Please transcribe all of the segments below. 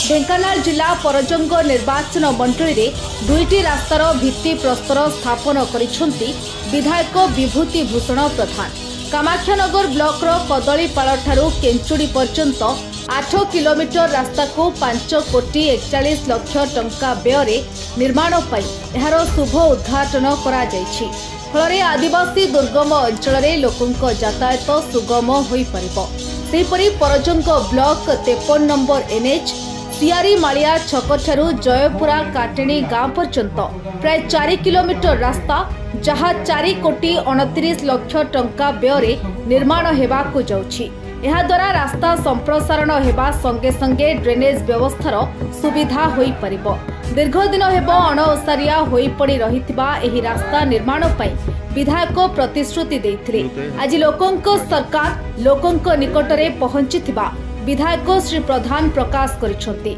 ढेंकानाल जिला परजंग निर्वाचन मंडली रे दुईटी रास्तार भित्ति प्रस्तर स्थापन करिसेंती विधायक विभूति भूषण प्रधान। कामाख्यानगर ब्लॉक रो कदलीपाड़ ठारू केंचुड़ी पर्यंत 8 किलोमीटर रास्ता को 5 कोटी 41 लाख टंका व्यय निर्माण पाई एहार शुभ उद्घाटन करा जायछि। फलरे आदिवासी दुर्गम अंचल रे लोकंक यातायात सुगम होई परिबो। सेहिपरि परजंग ब्लॉक 53 नंबर एनएच सियारी मालिया छक ठारू जयपुरा काटेणी गांव पर्यंत प्राय 4 किलोमीटर रास्ता जहाँ 4 कोटी 29 लाख टंका व्यय निर्माण हेबाकु जाउछि। एहा द्वारा रास्ता संप्रसारण हेबा संगे संगे ड्रेनेज व्यवस्थार सुविधा होई परिबो। दीर्घ दिन हेबो अणओसारिया होई पड़ी रहिथिबा एही रास्ता निर्माण पई विधायक प्रतिश्रुति देथिले। आज लोकंक सरकार लोकंक निकटरे पहुंचिथिबा विधायक श्री प्रधान प्रकाश करिसंती।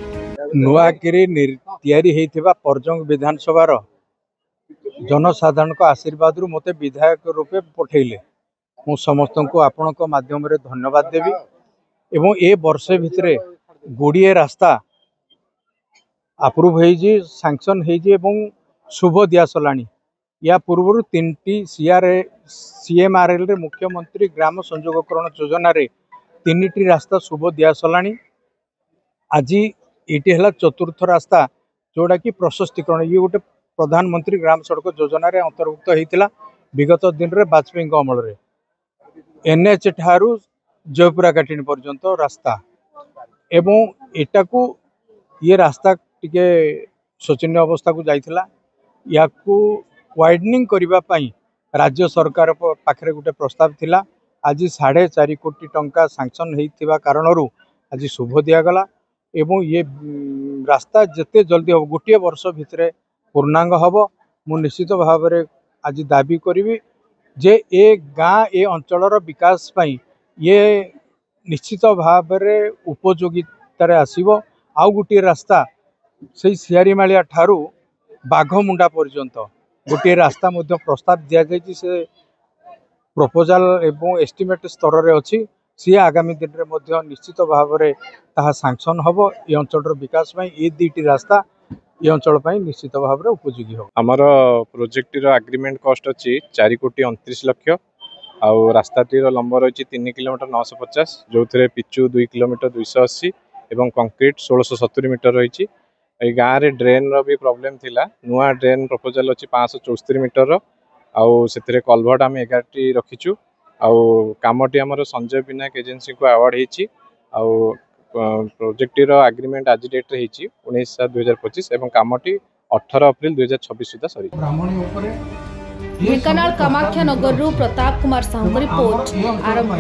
नुआकिरी तैयारी हेइथिबा परजंग विधानसभा जनसाधारण आशीर्वाद रु मते विधायक रूपे पठेले मु समस्त को आपण माध्यम रे धन्यवाद देवी। एवं ए वर्ष भितरे गुड़िए रास्ता अप्रूव हेजी सैंक्शन हेजी एवं शुभ दिया सलानी। या पूर्व 3टी सीएमआरएल रे मुख्यमंत्री ग्राम संयोगकरण योजना रे 3टी रास्ता शुभ दिया सलानी। आज ये है चतुर्थ रास्ता जोड़ा कि प्रशस्तीकरण ये गोटे प्रधानमंत्री ग्राम सड़क योजना रे अंतर्भुक्त होता विगत दिन रे वाजपेयी अमल रे एनएच ठारू जयपुरा काटिनी पर्यंत रास्ता एवं एटा को ये रास्ता टिके शोचनीय अवस्था को जाइथिला। या वाइडनिंग करबा पई राज्य सरकार पाखरे गोटे प्रस्ताव थिला। आज 4.5 कोटी टंका सैंक्शन होइथिबा कारणरू आज शुभ दिया गला एवं ये रास्ता जिते जल्दी हम गोटे वर्ष भितर पूर्णांग हम मु निश्चित भाव में आज दाबी करी जे ए गाँ ए अंचलर विकास पई ये निश्चित भाव में उपयोगितार आसीबो। आउ गोटे रास्ता से सियारीमालिया ठारू बाघमुंडा पर्यंत गोटे रास्ता मध्य प्रस्ताव दिया जायछि। से प्रपोजल एवं एस्टिमेट स्तर रे अछि। सी आगामी दिन में मध्य निश्चित भाव में ताहा सैंक्शन हम ये अंचल विकास में ये 2टी रास्ता ये अंचल निश्चित भाव में उपयोगी हो। आमर प्रोजेक्ट एग्रीमेंट कॉस्ट अच्छी 4 कोटी 29 लाख आउ रास्ताटीर लंब रही 3 किलोमीटर 950 जो थे पिचु 2 किलोमीटर 280 एवं कंक्रीट 1670 मीटर रही। गाँव में ड्रेन रो भी प्रॉब्लम थिला। नुआ ड्रेन प्रपोजल अच्छी 574 मीटर आउ से कलभर्ट आम 11टी रखीचु। आउ कामटी आमर संजय विनायक एजेंसी को अवार्ड होती। आउ प्रोजेक्टर एग्रीमेंट आज डेट रे 19/7/2025 एवं कामटी 18 अप्रैल 2026 सुधा सरी। ढेंकानाल कामाख्यानगर रु प्रताप कुमार साहू रिपोर्ट आरंभ।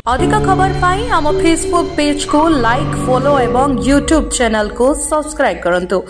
अधिक खबर पाई आम फेसबुक पेज को लाइक फॉलो एवं यूट्यूब चैनल को सब्सक्राइब करंतु।